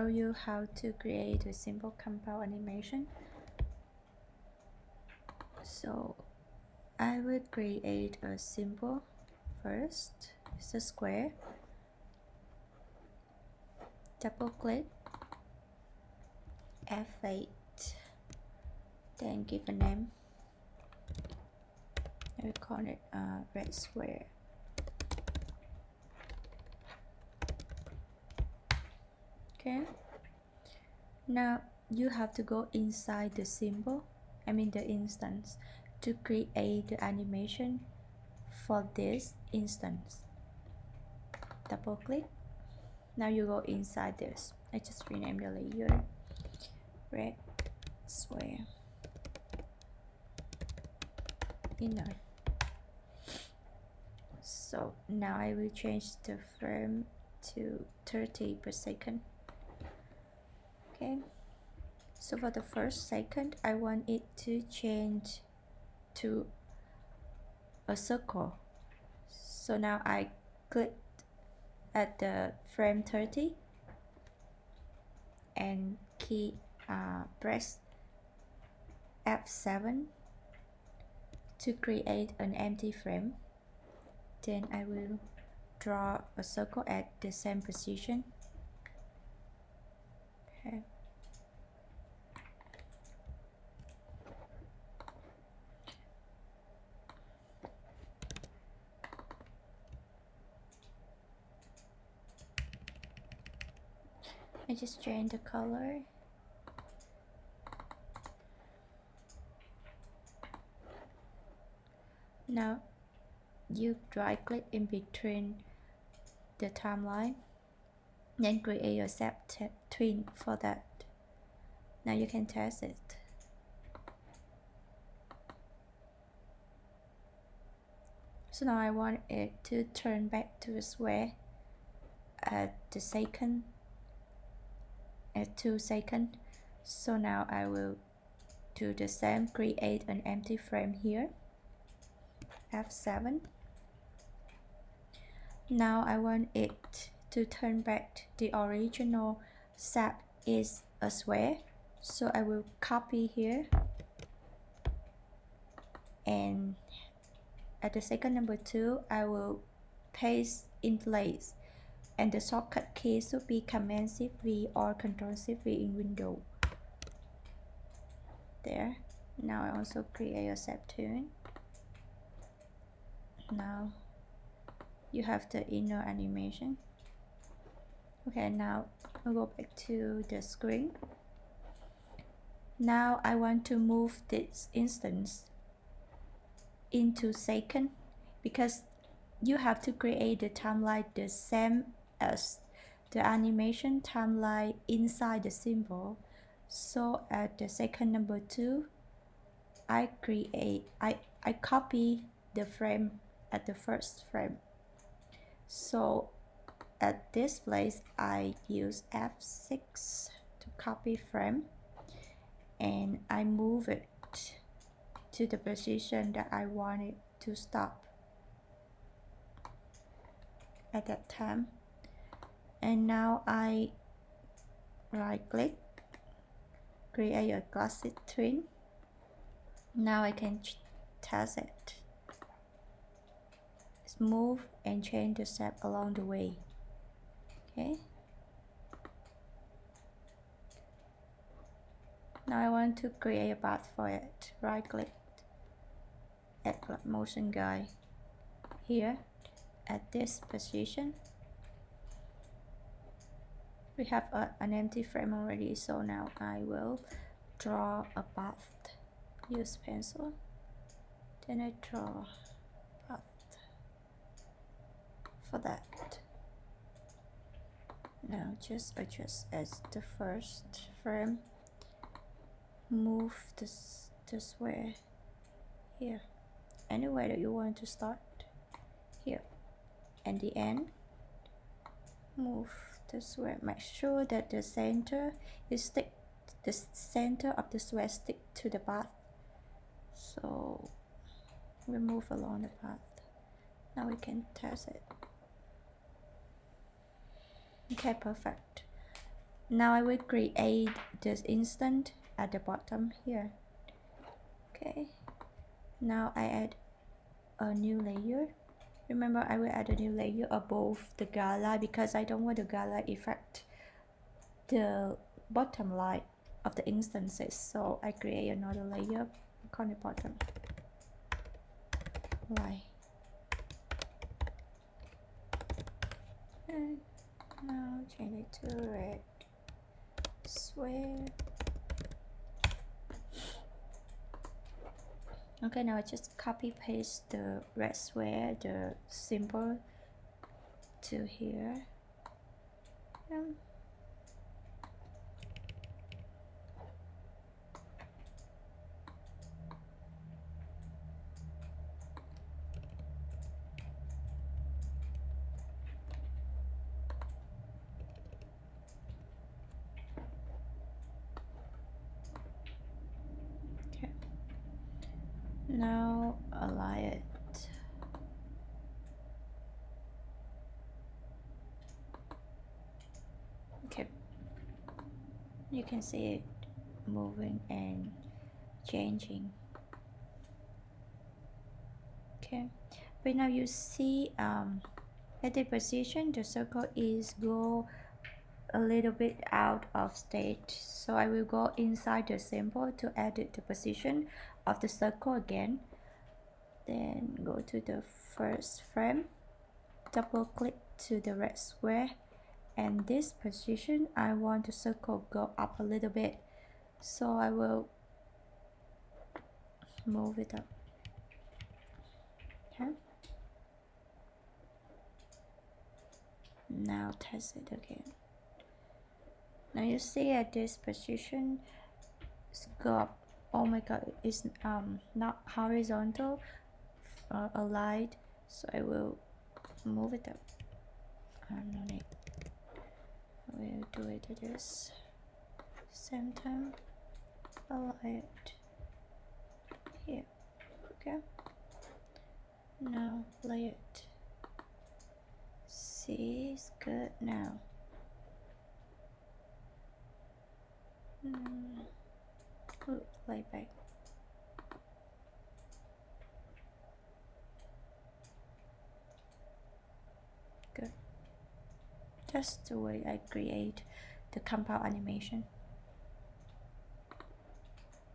show you how to create a simple compound animation. So I will create a symbol first. It's a square. Double click, F8, then give a name. I will call it red square. Okay. Now you have to go inside the symbol, the instance, to create the animation for this instance. Double click. Now you go inside this. I just rename the layer red square inner. So now I will change the frame to 30 per second. Okay, so for the first second I want it to change to a circle. So now I click at the frame 30 and press F7 to create an empty frame. Then I will draw a circle at the same position. Okay. I just change the color. Now you right click in between the timeline, then create a step twin for that. Now you can test it. So now I want it to turn back to a square at the second, at 2 seconds. So now I will do the same, create an empty frame here, F7. Now I want it to turn back the original shape is a square. So I will copy here, and at the second number 2 I will paste in place, and the shortcut key should be Command-Shift-V or Control-Shift-V in Windows. There. Now I also create a step twin. Now you have the inner animation. Okay, now I'll go back to the screen. Now I want to move this instance into second, because you have to create the timeline the same as the animation timeline inside the symbol. So at the second number 2, I copy the frame at the first frame. So at this place I use F6 to copy frame, and I move it to the position that I want it to stop at that time. And now I right click, create a classic twin. Now I can test it. Move and change the shape along the way. Okay. Now I want to create a path for it. Right click, add motion guide here at this position. We have an empty frame already, so now I will draw a path. Use pencil. Then I draw path for that. Now just adjust as the first frame. Move this way here, anywhere that you want to start here, and the end move this way. Make sure that the center is the center of the square stick to the path. So we move along the path. Now we can test it. Okay, perfect. Now I will create this instant at the bottom here. Okay, now I add a new layer. Remember, I will add a new layer above the gala because I don't want the gala effect the bottom line of the instances. So I create another layer on the bottom. Right. And now change it to red square. Okay, now I just copy paste the red square, the symbol to here. Okay. Now align it. Okay. You can see it moving and changing. Okay, but now you see at the position the circle is go a little bit out of state, so I will go inside the symbol to edit the position of the circle again. Then go to the first frame, double click to the red square, and this position I want the circle go up a little bit, so I will move it up. Okay, now test it again. Now you see at this position it's go up. Oh my god, it's not horizontal, aligned, so I will move it up. No need. I will do it at this same time. Align it here. Okay, now lay it. See, it's good now. Lay back. Good. That's the way I create the compound animation.